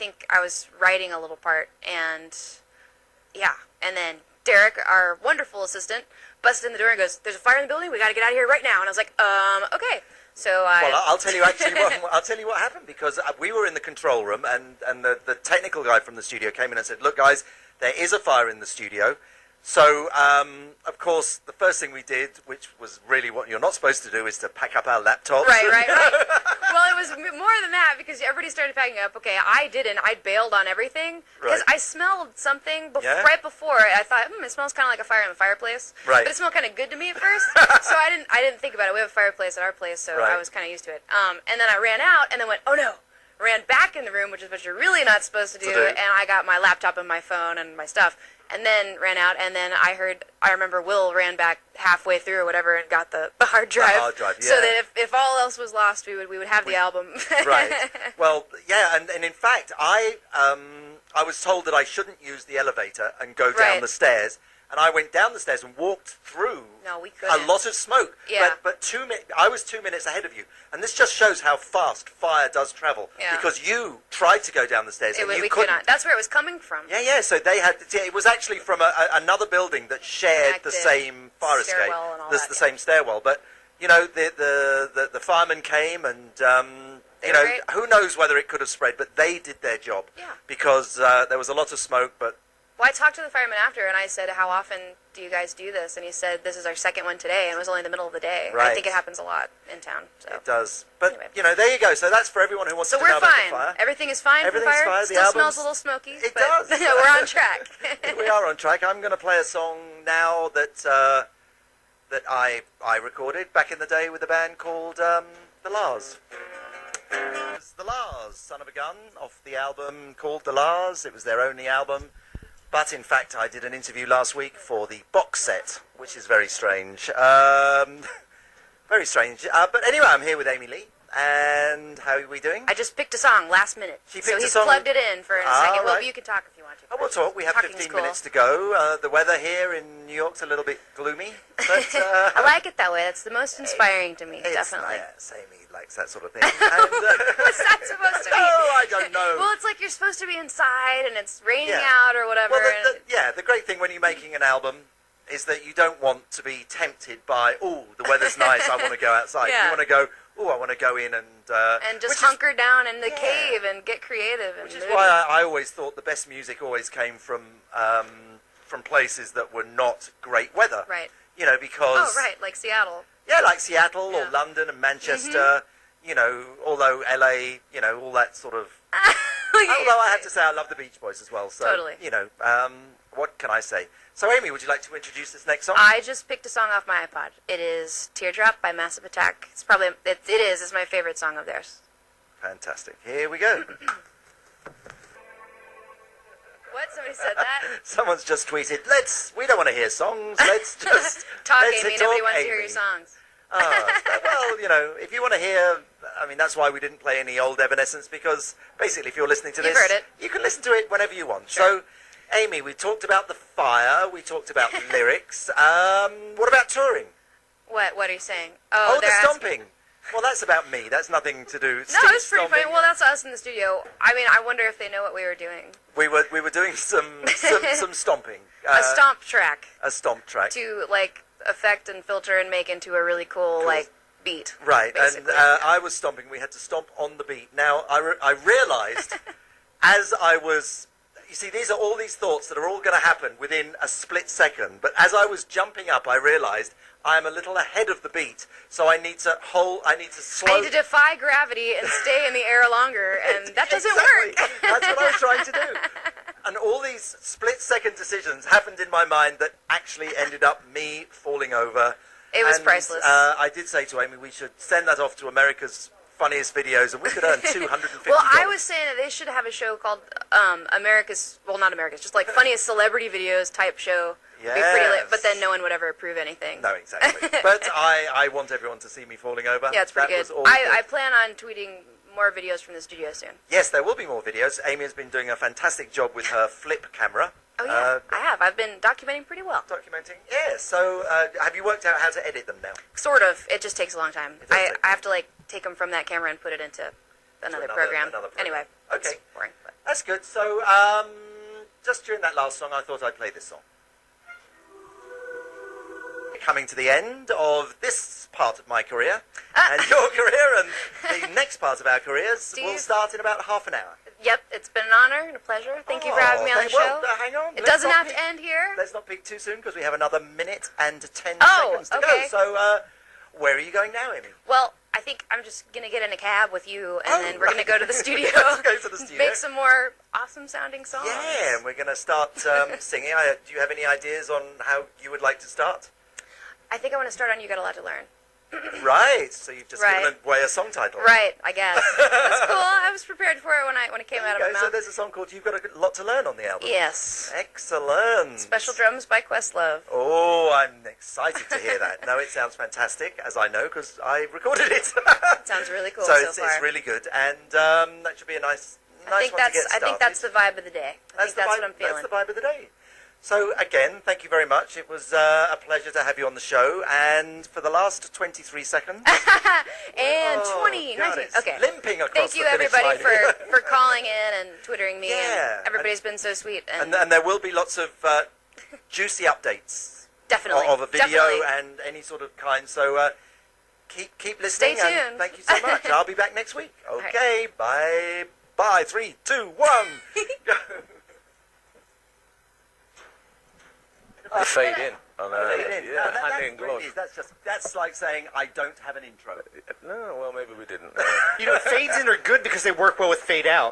think I was writing a little part, and yeah, and then Derek, our wonderful assistant, busted in the door and goes, "There's a fire in the building. We got to get out of here right now." And I was like, okay. So I'll tell you actually what happened, because we were in the control room, and the technical guy from the studio came in and said, "Look, guys, there is a fire in the studio." So, of course, the first thing we did, which was really what you're not supposed to do, is to pack up our laptops. Right. Well, it was more than that, because everybody started packing up. Okay, I didn't. I bailed on everything because I smelled something right before. I thought, it smells kind of like a fire in the fireplace. Right. But it smelled kind of good to me at first, so I didn't think about it. We have a fireplace at our place, so I was kind of used to it. And then I ran out, and then went, oh no. Ran back in the room, which is what you're really not supposed to do, and I got my laptop and my phone and my stuff. And then ran out, and then I remember Will ran back halfway through or whatever and got the hard drive. The hard drive, yeah. So that if all else was lost, we would have the album. Right. Well, yeah, and in fact, I was told that I shouldn't use the elevator and go down the stairs. And I went down the stairs and walked through a lot of smoke. Yeah. But I was 2 minutes ahead of you. And this just shows how fast fire does travel. Yeah. Because you tried to go down the stairs and you couldn't. Not. That's where it was coming from. Yeah. So they had. It was actually from another building that shared the same fire escape. And all that, the same stairwell. But you know, the firemen came, and who knows whether it could have spread. But they did their job. Yeah. Because there was a lot of smoke, but. Well, I talked to the fireman after, and I said, how often do you guys do this? And he said, this is our second one today, and it was only the middle of the day. Right. I think it happens a lot in town. So. It does. But, there you go. So that's for everyone who wants to know about the fire. So we're fine. Everything is fine Everything's for fire. fine. Still smells a little smoky. It does. We're on track. We are on track. I'm going to play a song now that I recorded back in the day with a band called The Lars. It was The Lars, Son of a Gun, off the album called The Lars. It was their only album. But in fact, I did an interview last week for the box set, which is very strange. Very strange. But anyway, I'm here with Amy Lee. And how are we doing? I just picked a song last minute. He's plugged it in for a second. Well, you can talk if you want to. Oh, we'll talk. We have 15 minutes to go. The weather here in New York's a little bit gloomy. But, I like it that way. That's the most inspiring to me, definitely. Amy likes that sort of thing. And, what's that supposed to be? Oh, I don't know. Well, it's like you're supposed to be inside and it's raining out or whatever. Well, the great thing when you're making an album is that you don't want to be tempted by, the weather's nice, I want to go outside. You want to go, I want to go in and just hunker down in the cave and get creative. Which is why I always thought the best music always came from places that were not great weather. Right. Because... Oh, right, like Seattle. Yeah, like Seattle or London and Manchester, although LA, all that sort of... Although I have to say I love the Beach Boys as well. So, totally. What can I say? So, Amy, would you like to introduce this next song? I just picked a song off my iPod. It is Teardrop by Massive Attack. It's probably, it's my favorite song of theirs. Fantastic. Here we go. What? Somebody said that? Someone's just tweeted, we don't want to hear songs, let's just... Talk, Amy, nobody wants to hear your songs. Well, if you want to hear... that's why we didn't play any old Evanescence, because basically if you're listening to this... You've heard it. You can listen to it whenever you want. Sure. So, Amy, we talked about the fire, we talked about the lyrics. What about touring? What are you saying? Oh, the stomping. Well, that's about me. That's nothing to do. No, it's pretty funny. Well, that's us in the studio. I wonder if they know what we were doing. We were doing some stomping. A stomp track. A stomp track. To affect and filter and make into a really cool. Beat. Right, basically. And I was stomping. We had to stomp on the beat. Now I realised as I was. You see, these are all these thoughts that are all going to happen within a split second. But as I was jumping up, I realised I am a little ahead of the beat, so I need to slow. I need to defy gravity and stay in the air longer, and that doesn't work. That's what I was trying to do. And all these split-second decisions happened in my mind that actually ended up me falling over. It was priceless. I did say to Amy we should send that off to America's Funniest Videos, and we could earn $250. Well, I was saying that they should have a show called not America's, just Funniest Celebrity Videos type show. Yes. Be pretty lit, but then no one would ever approve anything. No, exactly. But I want everyone to see me falling over. Yeah, it's pretty good. I plan on tweeting more videos from the studio soon. Yes, there will be more videos. Amy has been doing a fantastic job with her flip camera. Oh, yeah, I have. I've been documenting pretty well. Documenting? Yeah, so have you worked out how to edit them now? Sort of. It just takes a long time. I have to take them from that camera and put it into another program. Anyway, okay. it's boring. But. That's good. So, just during that last song, I thought I'd play this song. Coming to the end of this part of my career, and your career, and the next part of our careers will start in about half an hour. Yep, it's been an honor and a pleasure. Thank you for having me on the show. Well, hang on. It doesn't have to end here. Let's not peak too soon because we have another minute and 10 Oh, seconds to okay. go. So, where are you going now, Amy? Well, I think I'm just going to get in a cab with you, and then we're going to go to the studio. Let's go to the studio. Make some more awesome-sounding songs. Yeah, and we're going to start singing. Do you have any ideas on how you would like to start? I think I want to start on You Got a Lot to Learn. Right, so you've just given away a song title. Right, I guess. That's cool. I was prepared for it when it came out of my mouth. So there's a song called You've Got a Lot to Learn on the album. Yes. Excellent. Special drums by Questlove. Oh, I'm excited to hear that. No, it sounds fantastic, as I know, because I recorded it. It sounds really cool so far. it's really good, and that should be a nice one to get started. I think that's the vibe of the day. That's what I'm feeling. That's the vibe of the day. So, again, thank you very much. It was a pleasure to have you on the show. And for the last 23 seconds... and 20, 19... Okay. Limping across Thank you, the finish everybody, line. for calling in and Twittering me. Yeah. And everybody's been so sweet. And there will be lots of juicy updates. Definitely. Of a video Definitely. and any sort of kind. So, keep listening. Stay tuned. And thank you so much. I'll be back next week. Okay, bye. Bye. 3, 2, 1. Go. Fade in. Fade in. Glory. That's like saying I don't have an intro. No, well, maybe we didn't. You know, fades in are good because they work well with fade out.